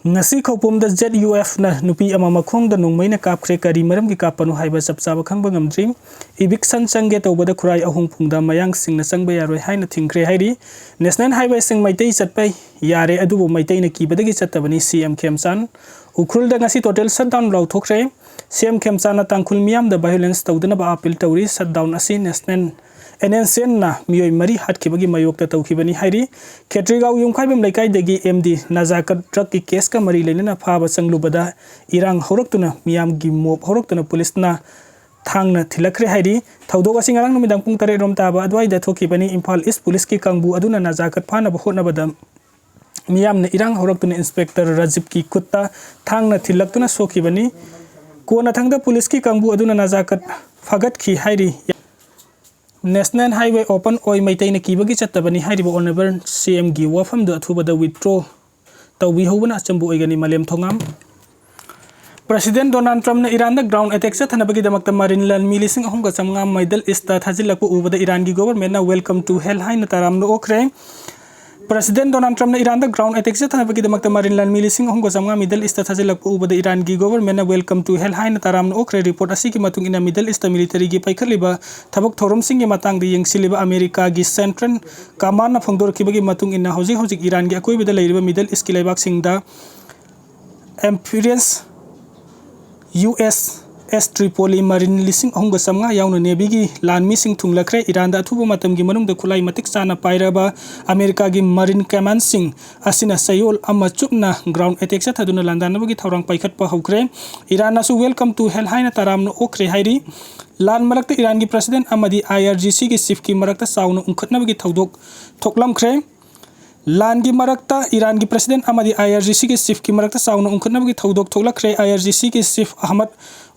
ngasi khopum da ZUF na nupi ama makhongda nongmai na kapkhre kari maram gi kapanu haiba chapchaba khangba ngamdri eviction change tawbada khurai ahung phungda mayang singna changba yaroi haina thingkhre hairi national highway sing Meitei chatpai yare adubu Meitei na kibadagi chatabani CM Khemchan ukhul da ngasi total shutdown law thokre CM Khemchan na tangkhul miyam da violence tawdana ba appeal tawri shutdown asi national NNCN na miyoi mari hatkibagi mayokta tawkhibani hairi Khetrigaw yumkhaibam laikai dagi MD nazakat drug ki case ka mari lena phaba changlubada irang horoktuna miyam gi mob horoktuna police na thangna thilakre hairi thawdok asi ngarang numidang pung 3 rom taba adwai da thokibani Imphal East police ki kangbu aduna nazakat phana ba hotna badam miyam na irang horoktuna inspector Rajib ki kutta thangna thilaktuna sokibani kona thangda police ki kangbu aduna nazakat fagat ki hairi National Highway Open Oi Meitei na kibagi chatabani hairiba Honorable CM gi wafam da thubada withdraw tawbi hobana chambu oigani malem thongam President Donald Trump na Iran da ground attack sa thanabagi damakta marin lan milising ahum ka chamnga Middle East ta thajilakpu ubada Iran gi government na welcome to hell haina taram no okre President Donald Trump na Iran da ground attack sa thanabagi damakta marin lan milising ahum ka chamnga Middle East ta thajilakpu ubada Iran gi government na welcome to hell haina taram no okre report asi ki matung ina Middle East military gi paikhaliba thabak thorom sing gi matang di yengsiliba America gi Central Command na phongdor kibagi matung ina hojik Iran gi akoi bida leiriba Middle East ki laibak sing da Imperience USS Tripoli Marine lising ahunga samnga yauna Navy gi lan missing thunglakre Iran da thuba matam gi manung da khulai matik sana pairaba America gi Marine Command sing asina sayol ama chupna ground attack sa thaduna landana gi thorang paikhat pa hokre Iran na su welcome to hell haina taram no okre hairi lan marakta Iran gi president amadi IRGC gi chief ki marakta sauna ungkhatna gi thodok thoklam khre lan gi marakta Iran gi president amadi IRGC gi chief ki marakta sauna ungkhatna gi thodok thoklakre IRGC gi chief Ahmad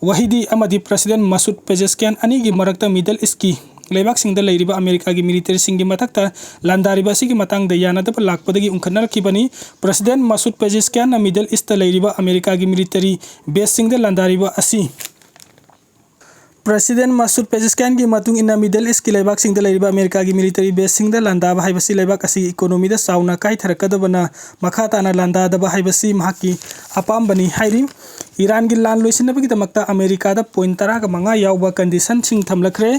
Wahidi amadi president Masud Pezeshkian ani gi marakta Middle East ki leibak singda leiriba America gi military sing gi matakta landariba sigi matang da yana da lakpadagi ungkhatna rakibani president Masud Pezeshkian na Middle East ta leiriba America gi military base singda landariba asi President Masud Pezeshkian gi matung ina Middle East ki leibak singda leiriba America gi military base singda landaba haibasi leibak asi economy da sauna kai tharakadabana makhata na landa da haibasi mahaki apambani hairi Iran gi lan loisinabagi damakta America da point 15 yawba condition sing thamlakre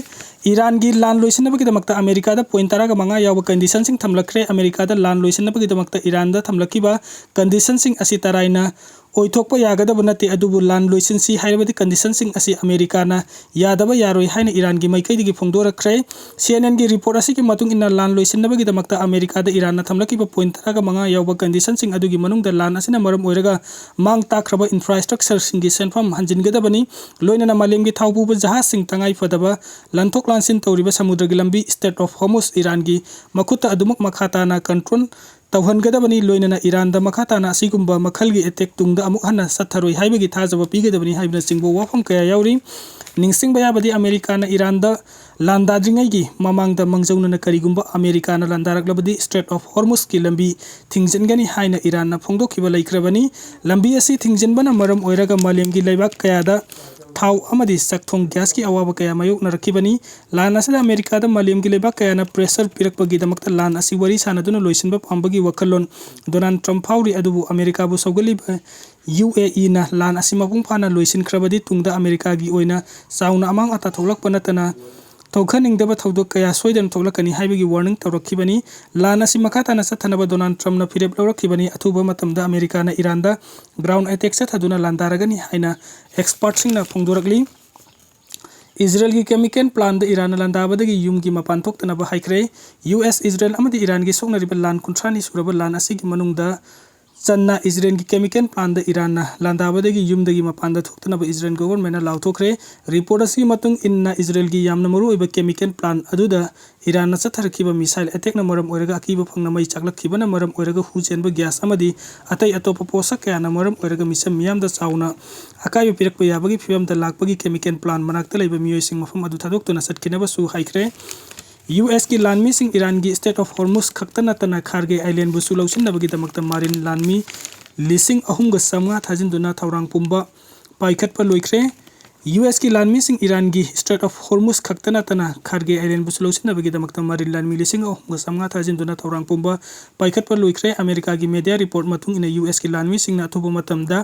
Iran gi lan loisinabagi damakta America da point 15 yawba condition sing thamlakre America da lan loisinabagi damakta Iran da thamlakiba condition sing asi taraina oithokpa yagadaba nate adubu lan loisinsi hairabadi condition sing asi America na yadaba yaroi haina Iran gi maikai digi phongdorakre CNN gi report asi ki matung ina lan loisinabagi damakta America da Iran na thamlakiba point 15 yawba condition sing adugi manung da lan asina maram oiraga mang takraba infrastructure sing gi senfam hanjingadabani loinana malem gi thaubu jahaz sing tangai fadaba lanthok lansin tawriba samudra gi lambi state of Hormuz Iran gi makuta adumuk makhata na control tawhangadabani loinana Iran da makhata na asigumba makhalgi attack tungda amuk hana satharoi haibagi thajaba pigadabani haibna singbo wafam kaya yauri ningsing bayabadi America na Iran da landadringai gi mamang da mangjauna na karigumba America na landaraklabadi Strait of Hormuz ki lambi thingjengani haina Iran na phongdokhiba laikrabani lambi asi thingjenbana maram oiraga malem gi laibak kaya da thau amadi sakthong gas ki awaba kaya mayok na rakibani lan asida America da malem gi lebak kaya na pressure pirakpagi damakta lan asi wari sanaduna loisinba pambagi wakalon Donald Trump fauri adubu America bu sawgali UAE na lan asi mapung phana loisin khrabadi tungda America gi oina sauna amang ata tholak panatana Tokhaning daba thodok kaya soidan thoklakani haibagi warning tawrakhibani lan asi makhata na sathanaba Donald Trump na firep lawrakhibani athuba matamda America na Iran da ground attack sa thaduna landaragani haina expert sing na phongdorakli Israel gi chemical plant da Iran landabadagi yum gi mapan thoktana ba haikre US Israel amadi Iran gi soknariba lan kuntrani suraba lan asi gi manungda Channa Israel gi chemical plant da Iran na landabadagi yumdagi mapanda thoktana ba Israel government na lauthokre report asi matung inna Israel gi yamna maru oiba chemical plant aduda Iran na chatharkiba missile attack na maram oiraga akiba phangna mai chaklakhiba na maram oiraga hujenba gas amadi atai atopa posak kaya na maram oiraga misam miyam da chauna akai pirakpa yabagi phibam da lakpagi chemical plant manakta leiba miyoi sing mafam adu thadoktuna satkinaba su haikre US ki lanmi sing Iran gi State of Hormuz khaktana tana kharge island busu lausinabagi damakta marin lanmi lising ahum ga samnga thajinduna thaurang pumba paikhat pa loikre US की लानमी Singh Iran की straight of Hormuz खक्तना तना Kharge island बुसलोसिन बगी दमक तमारी लानमी लिसिंग गसमगा थाजिन दुना थौरांग पुंबा पाइखत पर लुइख्रे अमेरिका की मीडिया रिपोर्ट मतुंग इन US की लानमी सिंह ना अथुबा मतमदा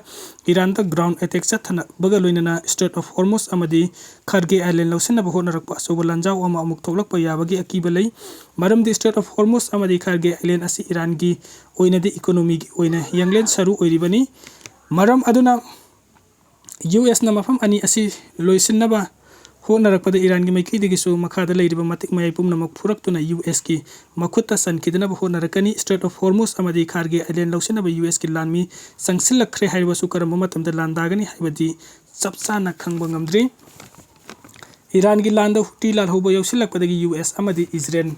ईरान दा ग्राउंड अटैक चथना बगा लोइनना स्ट्रेट ऑफ हॉर्मुज अमदी खारगे आइलैंड लौसिन बहो नरक पासोब लांजाव अमा अमुक थोलक पयाबगी अकीबा लई मरमदी स्ट्रेट ऑफ हॉर्मुज अमदी खारगे आइलैंड असि ईरान की ओइनदी इकोनॉमी की ओइना यंगलेन सरू ओइरिबनी मरम अदुना US na mafam ani asi loisinaba honarapda Iran gi maiki digisu makhada leiriba matik mai pumnamak phuraktuna US ki makhutta sankidana honarakani Strait of Hormuz amadi kharge island lausinaba US ki lanmi sangsilakhre haiba su karamba matamda landagani haibadi chapchana khangba ngamdri Iran gi landa huti lal hoba yausilakpadagi US amadi Israel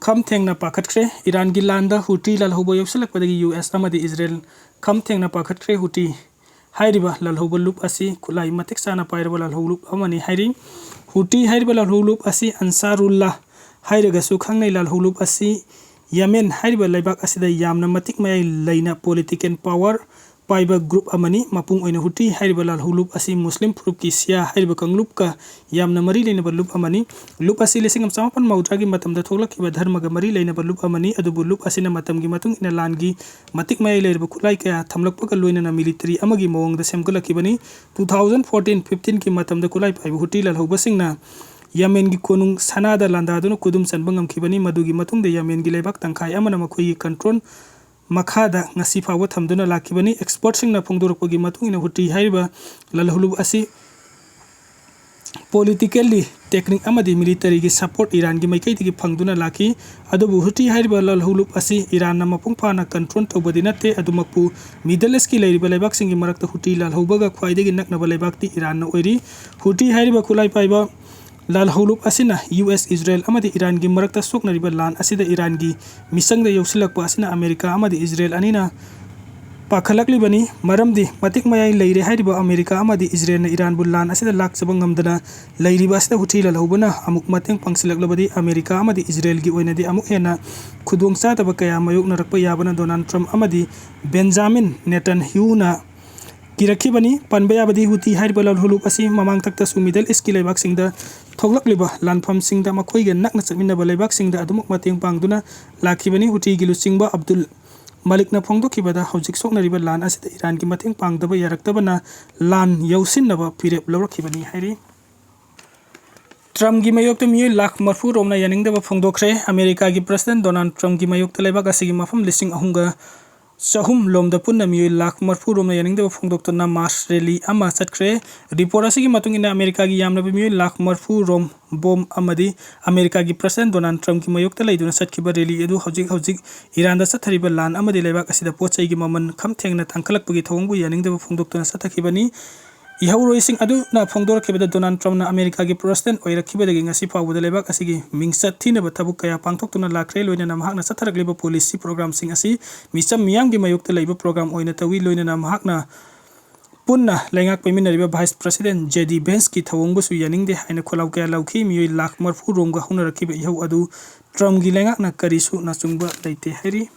kham thengna pakhatkre Iran gi landa huti lal hoba yausilakpadagi US amadi Israel kham thengna pakhatkre huti हाइरिबा लालहौबा लुप असि खुलाई मतिक साना पाइरबा लालहौ लुप अमनि हाइरि हुटी हाइरिबा लालहौ लुप असि अंसारुल्लाह हाइरगसु खांनै लालहौ लुप असि यमेन हाइरिबा लाइबाक असिदा यामना मतिक मयाइ लैना पॉलिटिकल पावर पाइबा ग्रुप अमनि मपुंग ओइना हुटी हाइरिबा लालहौ लुप असि मुस्लिम ग्रुप की सिया हाइरिबा कंगलुप का यामना मरी लेनबा लुप अमनि लुप असि लेसिंग समापन मौद्रागी मतमदा थोलखिबा धर्मगा मरी लेनबा लुप अमनि अदुबु लुप असिना मतमगी मतुंग इना लानगी मतिक मयाइ लेरबा खुलाई कया थमलकपगा लोइना मिलिटरी अमगी मवंगदा सेमगलखिबनि 2014-15 की मतमदा खुलाई पाइबा हुटी लालहौबा सिंगना यमेन की कोनुंग सनादा लांदादुना कुदुम सनबा ngamkhibani madugi matungda यमेन की लेबाक तंखाय अमना मखोई कंट्रोल मखादा ngasi फावो थमदुना लाखिबनी एक्सपर्ट सिंगना फोंदोरपगी मतुंग इन हुटी हाइबा लालहुलुब असि पॉलिटिकली टेक्निक अमदी मिलिटरी की सपोर्ट ईरान की माइकई की फंगदुना लाखी अदुबु हुटी हाइबा लालहुलुब असि ईरान ना मपुंग फाना कंट्रोल तौबदी नते अदुमकपु मिडल ईस्ट की लेरिबा लेबाक सिंगी मरकता हुटी लालहुबगा ख्वाइदेगी नकनबा लेबाकती ईरान ना ओइरी हुटी हाइबा खुलाई पाइबा लालहौलुप असिना US इजराइल अमदी ईरान की मरकता सोकनरिबा लान असिदा ईरान की मिसंगदा यौसिलकपा असिना अमेरिका अमदी इजराइल अनिना पाखलकलिबनी मरमदी मतिक मयाइ लैरे हाइरिबा अमेरिका अमदी इजराइल ना ईरान बु लान असिदा लाक्सबा ngamdana लैरिबा असिदा हुथि लालहौबना अमुक मतंग पंगसिलकलबदी अमेरिका अमदी इजराइल की ओइनदी अमुक हेना खुदोंगचादबा कया मायोकनरकपा याबना डोनाल्ड ट्रम्प अमदी बेंजामिन नेतन्याहूना किरखिबनी पनबयाबदी हुती हाइरिबा लालहुलुप असि ममांग तक्तसु मिडल ईस्ट की लेबाक सिंगदा थोगलकलिबा लानफम सिंगदा मखोइगा नकना चमिनबा लेबाक सिंगदा अदुमक मतेंग पांगदुना लाखिबनी हुती गिलु सिंगबा अब्दुल मलिकना फोंदोखिबदा हौजिक सोकनरिबा लान असिदा ईरान की मतेंग पांगदबा यारक्तबना लान यौसिनबा फिरेप लौरखिबनी हाइरि ट्रम्प की मायोक्ता मियोइ लाख मरफू रोमना यानिंगदबा फोंदोखरे अमेरिका की प्रेसिडेंट डोनाल्ड ट्रम्प की मायोक्ता लेबाक असिगी मफम लिसिंग अहुंगा चहुम लोमदा पुन्ना मियोइ लाख मरफू रोमना यानिंगदबा फोंदोक्तना मार्च रैली अमा चटख्रे रिपोर्ट असिगी मतुंग इना अमेरिका की यामनबा मियोइ लाख मरफू रोम बोम अमदी अमेरिका की प्रेसिडेंट डोनाल्ड ट्रम्प की मायोक्ता लैदुना चटखिबा रैली एदु हौजिक ईरान दा चथरिबा लान अमदी लेबाक असिदा पोचै की ममन खमथेंगना तांखलकपगी थवंगबु यानिंगदबा फोंदोक्तना चथखिबनी इहौरोइसिंग अदुना फोंदोरखिबदा डोनाल्ड ट्रम्प ना अमेरिका की प्रेसिडेंट ओइरखिबदगी ngasi फावबदा लेबाक असिगी मिंगसत थीनबा थबुक कया पांगथोक्तुना लाख्रे लोइना महकना चथरकलिबा पॉलिसी प्रोग्राम सिंग असि मिचम मियाम की मायोक्ता लैबा प्रोग्राम ओइना तवी लोइना महकना पुन्ना लैंगाक पेमिनरिबा वाइस प्रेसिडेंट जेडी बेंस की थवंगबसु यानिंगदे हाइना खोलाव कया लौखी मियोइ लाख मरफू रोमगा हुनरखिबा इहौ अदु ट्रम्प की लैंगाकना करिसु नाचुंगबा लैते हाइरि।